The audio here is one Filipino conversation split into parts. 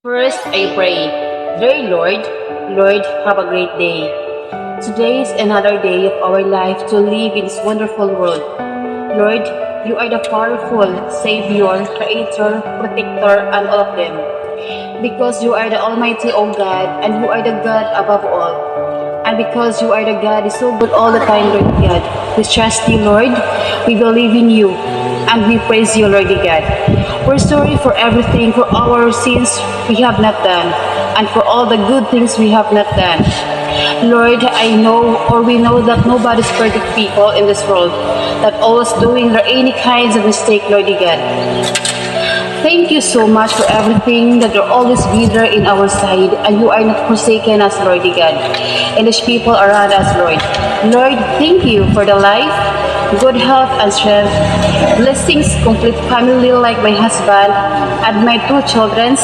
First, I pray, Dear Lord, Lord, have a great day. Today is another day of our life to live in this wonderful world. Lord, you are the powerful Savior, Creator, Protector, and all of them. Because you are the Almighty, O God, and you are the God above all. And because you are the God is so good all the time, Lord God. We trust you, Lord. We believe in you. And we praise you, Lord God. We're sorry for everything, for our sins we have not done, and for all the good things we have not done. Lord, I know or we know that nobody's perfect people in this world, that always doing any kinds of mistake, Lord God. Thank you so much for everything, that you're always be there in our side, and you are not forsaken us, Lord God, and these people around us, Lord. Lord, thank you for the life, good health and strength, blessings, complete family like my husband and my two children,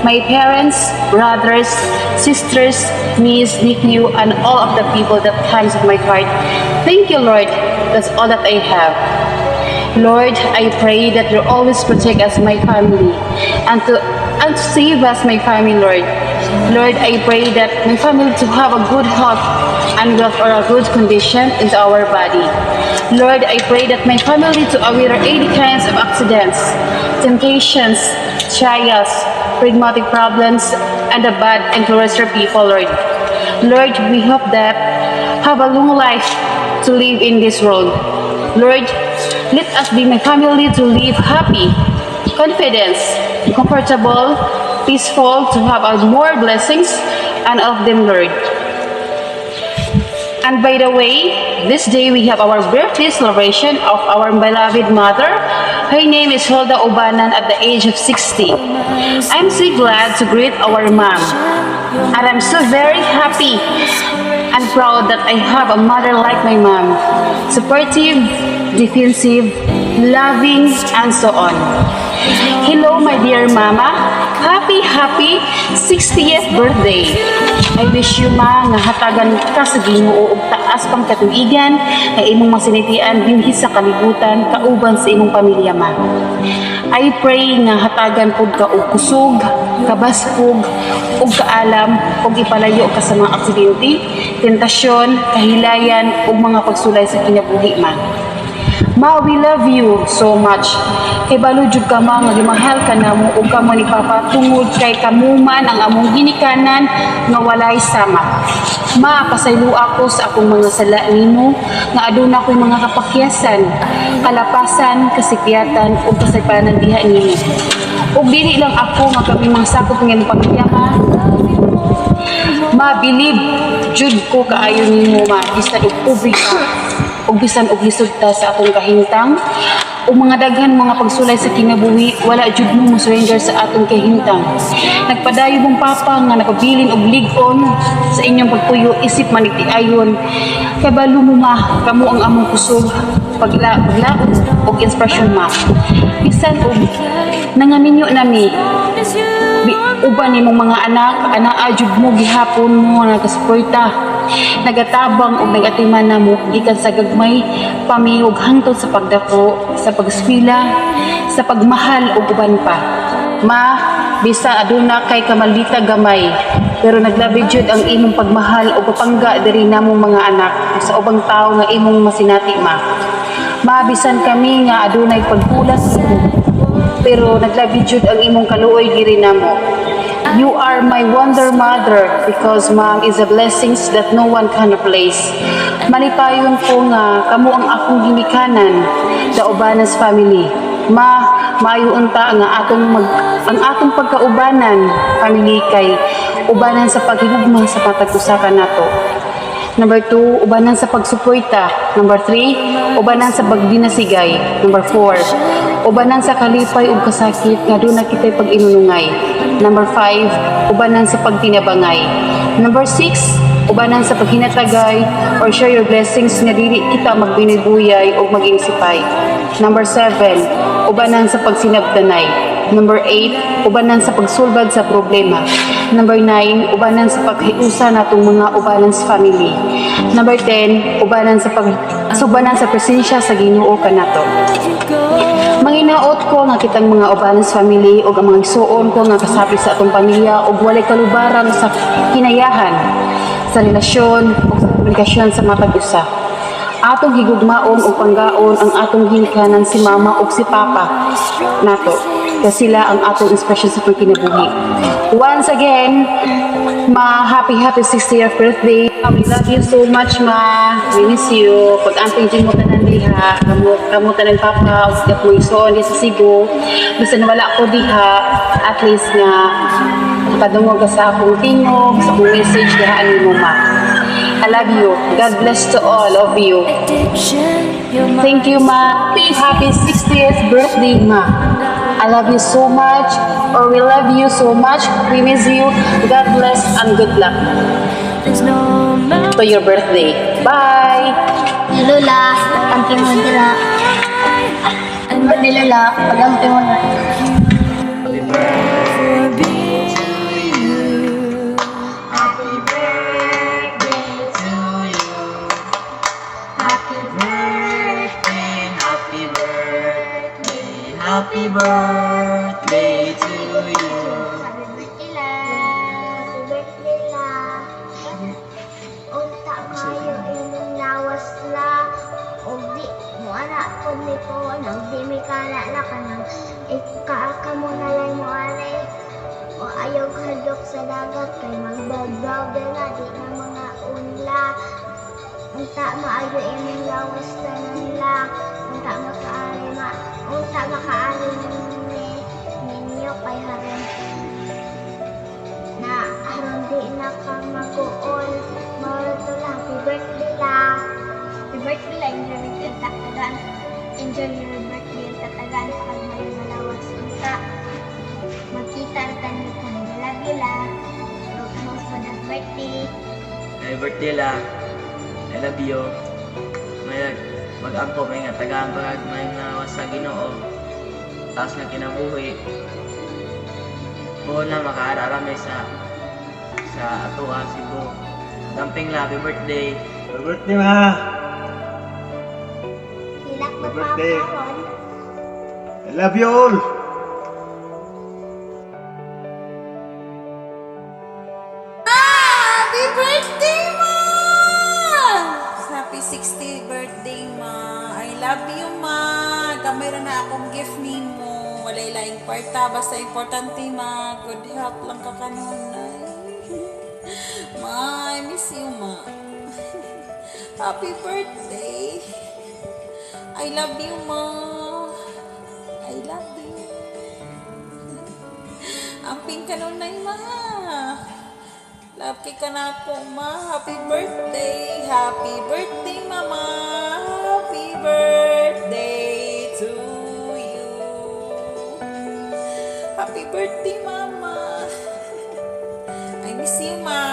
my parents, brothers, sisters, niece, nephew, and all of the people that comes of my heart. Thank you, Lord. That's all that I have. Lord, I pray that you always protect us, my family, and to save us, my family, Lord. Lord, I pray that my family to have a good health and wealth or a good condition in our body. Lord, I pray that my family to avoid any kinds of accidents, temptations, trials, pragmatic problems, and the bad and cholesterol people, Lord. Lord, we hope that have a long life to live in this world. Lord, let us be my family to live happy, confidence, comfortable, peaceful, to have more blessings and of them, Lord. And by the way, this day we have our birthday celebration of our beloved mother. Her name is Hilda Obanan at the age of 60. I'm so glad to greet our mom. And I'm so very happy and proud that I have a mother like my mom. Supportive, defensive, loving, and so on. Hello, my dear mama. Happy 60th birthday. I wish you, ma, nga hatagan ka sa Ginoo ug taas pang katuigan nga imong masinitian dinhi sa kalibutan kauban sa imong pamilya, ma. I pray nga hatagan pud ka og kusog, kabaskog, ug kaalam ug ipalayo ka sa mga aksidente, tentasyon, kahilayan ug mga pagsulay sa kinabuhi, ma. Ma, we love you so much. Kay balujud ka ma, nga gimahal ka na mo, ug kamo ni Papa, tungod kay kamuman ang among ginikanan, nga walay sama. Ma, pasaylo ako sa akong mga sala nimo, nga aduna ko'y mga kapakyasan, kalapasan, kasikiyatan, ug kasaypanan diha nimo. Ug dili lang ako, nga kami mga sakop ng pamilya, ma. Ma, believe, jud ko kaayo nimo, ma, bisan og ubig ka. Ug bisan og lisod ta sa akong kahintang ug mga daghan mga pagsulay sa kinabuhi, wala jud mo surrender sa atong kahintang. Nagpadayon mong papa nga napabilin og lig-on sa inyong pagpuyo isip manigtiayon. Kay balo mo, ma, kamo ang among kusog, paglaot og inspirasyon, ma. Bisan og nangaminyo nami uban nimong mga anak, anaa jud mo gihapon mo nagasuporta, nagatabang ug nagatiman namo gikan sa gagmay pamihog hangtod sa pagdako, sa pagskwela, sa pagmahal ug uban pa. Ma, bisa aduna kay kamalita gamay, pero naglabi jud ang imong pagmahal ug papangga diri namong mga anak sa ubang tawo nga imong masinati, ma. Ma, bisan kami nga adunay pagkulas, pero naglabi jud ang imong kaluoy diri namo. You are my wonder mother because mom is a blessings that no one can replace. Malipayon ko nga kamo ang akong ginikanan, the Obanas family. Ma, maayo unta nga ang atong pagkaubanan family kay ubanan sa paghigugma sa patag-usakan nato. Number 2, ubanan sa pagsuporta. Number 3, ubanan sa pagdinasigay. Number 4, ubanan sa kalipay ug kasakit nga aduna kitay pag-inunungay. Number 5, ubanan sa pagtinabangay. Number 6, ubanan sa paghinatagay or share your blessings nga dili kita magbinibuyay o mag-inisipay. Number 7, ubanan sa pagsinabdanay. Number 8, ubanan sa pagsulbad sa problema. Number 9, ubanan sa paghiusa natong mga ubanans family. Number 10, ubanan sa presensya sa Ginoo kanato. Mangin hinaot ko nga kitang mga Obanes family o ang mga igsuon ko nga kasapi sa atong pamilya o walay kalubaran sa kinayahan, sa relasyon o sa komunikasyon sa matag usa. Atong higugmaon o panggaon ang atong ginikanan si mama o si papa nato. Kasi sila ang atong inspiration sa pagkinabuhi. Once again, ma, happy 60th birthday. We love you so much, ma. We miss you. Pag-anting din mo tanan diha, kamu tanan papa, o siya mo isuon di sa Cebu. Bisan wala ko diha, at least nga makadungog ka sa akong tingog, sa akong message diha ani mo, ma. I love you. God bless to all of you. Thank you, ma. Happy 60th birthday, ma. I love you so much, or we love you so much. We miss you. God bless and good luck to your birthday. Bye. Lola, anti mo dira. Ano di Lola, pag-anti mo na. Happy birthday to you. Happy birthday la. Unta kayo inyong lawas la. O di mo anak ko ni ko nang di mi kala la ka nang ikaaka mo na lang mo are. O ayaw hadlok sa dagat kay magbagbaw na di na mga unla. Unta maayo inyong lawas na nila. Unta makaari ninyo kay haron na haron di na ka mag-uol. Maroto lang, happy birthday la. Happy birthday la, enjoy your tatagan. Enjoy your birthday tatagan pag may malawas unta. Magkita ka ni kung love you la. Huwag mo na birthday. Happy birthday la. I love you. Mag-ampo may nga tagaan pag may nawas sa Ginoo. Taas na kinabuhi. Buo na makaarara may sa Atua, Cebu. Damping la, happy birthday. Happy birthday, ma! Hilak mo Happy birthday. paparon. I love you all! Happy birthday, ma! Happy 60th birthday, ma. I love you, ma. Gamay ra na akong gift ni mo. Walay laing kwarta. Basta importante, ma. Good health lang ka kanunay. Ma, I miss you, ma. Happy birthday. I love you, ma. I love you. Amping kanunay, ma. Love ka na po, ma. Happy birthday. Happy birthday, mama. Happy birthday to you. Happy birthday, mama. I miss you, ma.